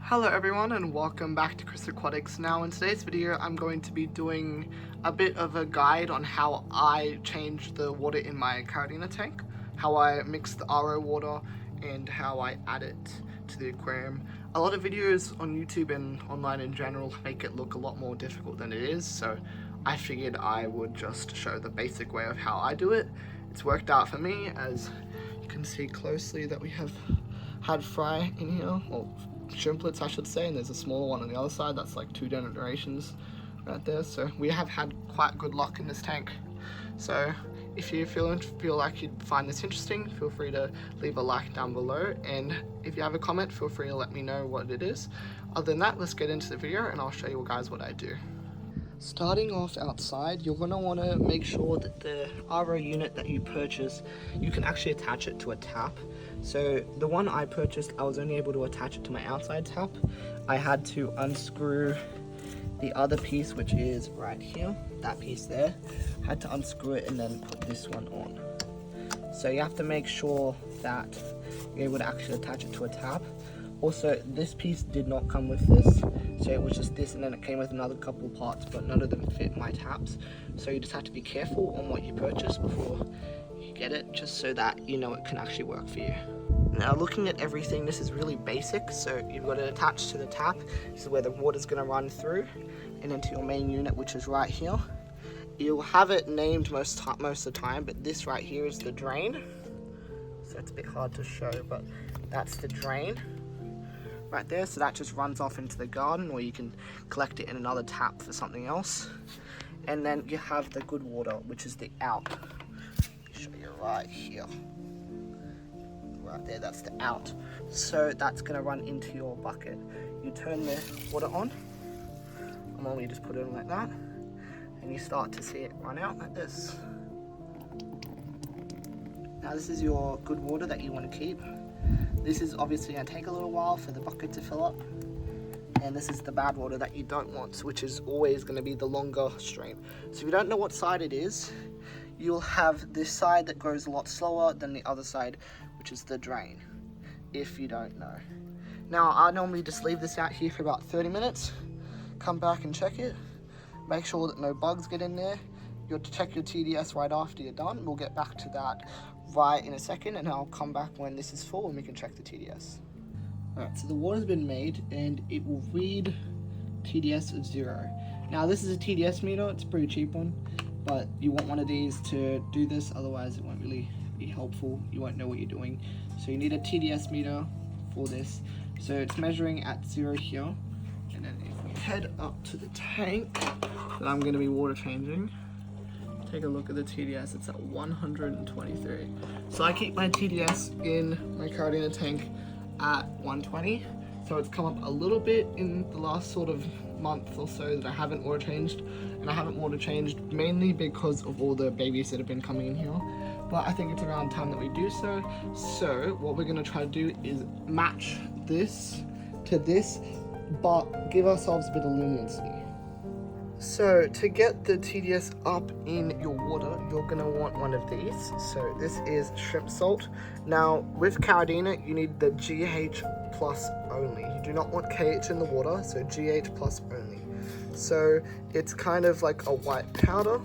Hello everyone and welcome back to Chris Aquatics. Now in today's video I'm going to be doing a bit of a guide on how I change the water in my Caridina tank, how I mix the RO water and how I add it to the aquarium. A lot of videos on YouTube and online in general make it look a lot more difficult than it is, so I figured I would just show the basic way of how I do it. It's worked out for me, as you can see closely that we have had fry in here, or shrimplets I should say, and there's a smaller one on the other side that's like 2 generations right there. So we have had quite good luck in this tank. So if you feel like you'd find this interesting, feel free to leave a like down below, and if you have a comment, feel free to let me know what it is. Other than that, let's get into the video and I'll show you guys what I do. Starting off outside, you're going to want to make sure that the RO unit that you purchase, you can actually attach it to a tap. So the one I purchased, I was only able to attach it to my outside tap. I had to unscrew the other piece, which is right here, that piece there. I had to unscrew it and then put this one on. So you have to make sure that you're able to actually attach it to a tap. Also, this piece did not come with this, so it was just this, and then it came with another couple parts, but none of them fit my taps. So you just have to be careful on what you purchase before you get it, just so that you know it can actually work for you. Now, looking at everything, this is really basic. So you've got it attached to the tap. This is where the water's going to run through and into your main unit, which is right here. You'll have it named most of the time, but this right here is the drain. So it's a bit hard to show, but that's the drain right there. So that just runs off into the garden, or you can collect it in another tap for something else. And then you have the good water, which is the out. Let me show you right here. Right there, that's the out. So that's going to run into your bucket. You turn the water on, and then you just put it in like that, and you start to see it run out like this. Now this is your good water that you want to keep. This is obviously going to take a little while for the bucket to fill up, and this is the bad water that you don't want, which is always going to be the longer stream. So if you don't know what side it is, you'll have this side that goes a lot slower than the other side, which is the drain, if you don't know. Now, I normally just leave this out here for about 30 minutes, come back and check it, make sure that no bugs get in there. You'll check your TDS right after you're done. We'll get back to that right in a second, and I'll come back when this is full and we can check the TDS. Alright, so the water's been made and it will read TDS of 0. Now this is a TDS meter, it's a pretty cheap one, but you want one of these to do this, otherwise it won't really be helpful. You won't know what you're doing. So you need a TDS meter for this. So it's measuring at 0 here, and then if we head up to the tank that I'm going to be water changing, take a look at the TDS, it's at 123. So I keep my TDS in my Caridina tank at 120. So it's come up a little bit in the last sort of month or so that I haven't water changed. And I haven't water changed mainly because of all the babies that have been coming in here. But I think it's around time that we do so. So what we're gonna try to do is match this to this, but give ourselves a bit of leniency. So to get the TDS up in your water, you're going to want one of these. So this is shrimp salt. Now with Caridina, you need the GH plus only. You do not want KH in the water, so GH plus only. So it's kind of like a white powder.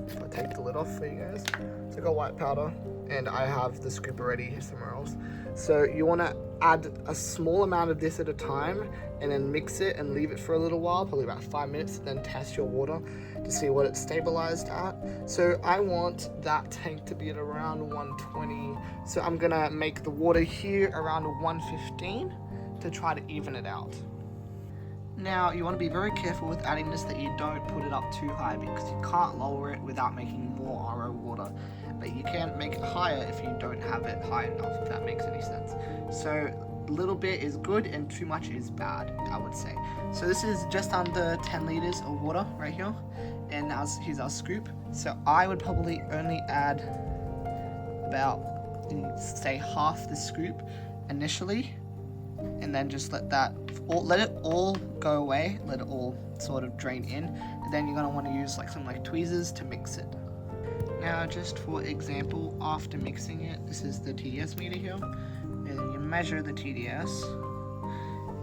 If I take the lid off for you guys, it's like a white powder, and I have the scoop already somewhere else. So you want to add a small amount of this at a time and then mix it and leave it for a little while, probably about 5 minutes, then test your water to see what it's stabilized at. So I want that tank to be at around 120. So I'm gonna make the water here around 115 to try to even it out. Now you want to be very careful with adding this, that you don't put it up too high, because you can't lower it without making more RO water. But you can make it higher if you don't have it high enough, if that makes any sense. So a little bit is good and too much is bad, I would say. So this is just under 10 liters of water right here, and here's our scoop. So I would probably only add about, say, half the scoop initially, and then just let it all go away, let it all sort of drain in, and then you're going to want to use like some tweezers to mix it. Now just for example, after mixing it, this is the TDS meter here, and you measure the TDS,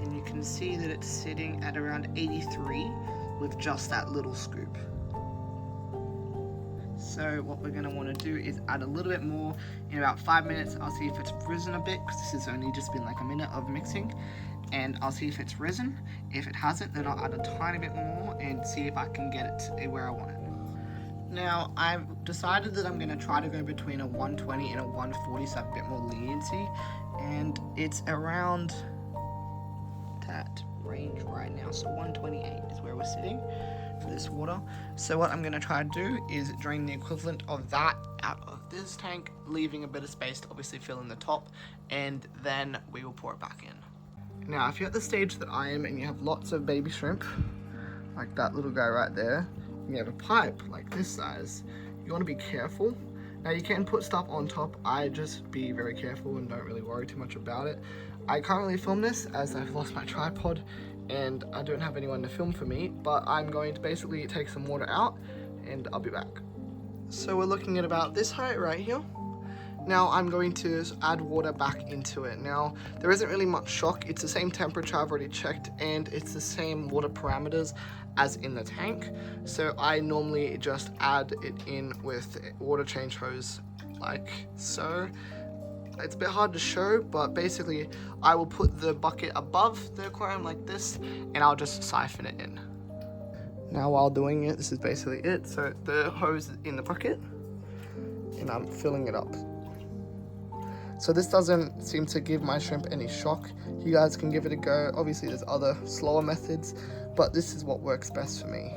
and you can see that it's sitting at around 83 with just that little scoop. So what we're going to want to do is add a little bit more. In about 5 minutes, I'll see if it's risen a bit, because this has only just been like a minute of mixing, and I'll see if it's risen. If it hasn't, then I'll add a tiny bit more and see if I can get it to where I want it. Now, I've decided that I'm going to try to go between a 120 and a 140, so I have a bit more leniency, and it's around that range right now, so 128 is where we're sitting for this water. So what I'm going to try to do is drain the equivalent of that out of this tank, leaving a bit of space to obviously fill in the top, and then we will pour it back in. Now, if you're at the stage that I am and you have lots of baby shrimp, like that little guy right there, and you have a pipe like this size, you want to be careful. Now, you can put stuff on top. I just be very careful and don't really worry too much about it. I can't really film this as I've lost my tripod and I don't have anyone to film for me, but I'm going to basically take some water out and I'll be back. So we're looking at about this height right here. Now I'm going to add water back into it. Now, there isn't really much shock. It's the same temperature I've already checked, and it's the same water parameters as in the tank. So I normally just add it in with water change hose like so. It's a bit hard to show, but basically I will put the bucket above the aquarium like this, and I'll just siphon it in. Now while doing it, this is basically it. So the hose is in the bucket, and I'm filling it up. So this doesn't seem to give my shrimp any shock. You guys can give it a go. Obviously there's other slower methods, but this is what works best for me.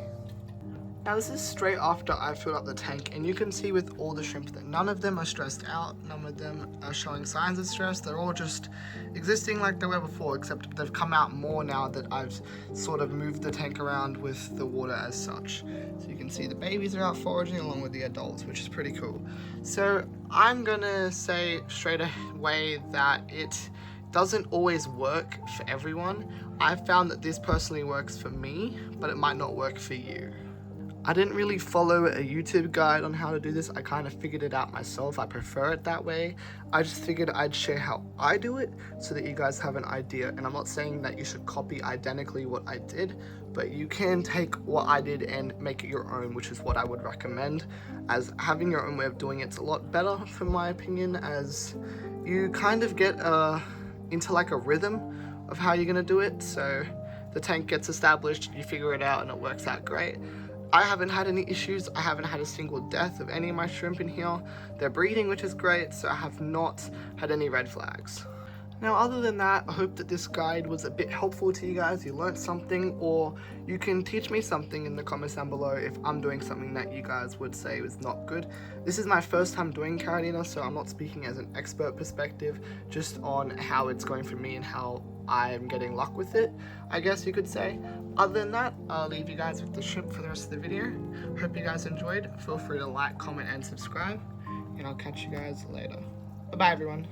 Now this is straight after I filled up the tank, and you can see with all the shrimp that none of them are stressed out, none of them are showing signs of stress. They're all just existing like they were before, except they've come out more now that I've sort of moved the tank around with the water as such. So you can see the babies are out foraging along with the adults, which is pretty cool. So I'm gonna say straight away that it doesn't always work for everyone. I've found that this personally works for me, but it might not work for you. I didn't really follow a YouTube guide on how to do this. I kind of figured it out myself. I prefer it that way. I just figured I'd share how I do it so that you guys have an idea. And I'm not saying that you should copy identically what I did, but you can take what I did and make it your own, which is what I would recommend, as having your own way of doing it's a lot better, from my opinion, as you kind of get into like a rhythm of how you're gonna do it. So the tank gets established, you figure it out, and it works out great. I haven't had any issues. I haven't had a single death of any of my shrimp in here. They're breeding, which is great, so I have not had any red flags. Now, other than that, I hope that this guide was a bit helpful to you guys. You learned something, or you can teach me something in the comments down below if I'm doing something that you guys would say was not good. This is my first time doing Caridina, so I'm not speaking as an expert perspective, just on how it's going for me and how I'm getting luck with it, I guess you could say. Other than that, I'll leave you guys with the shrimp for the rest of the video. Hope you guys enjoyed. Feel free to like, comment, and subscribe, and I'll catch you guys later. Bye-bye, everyone.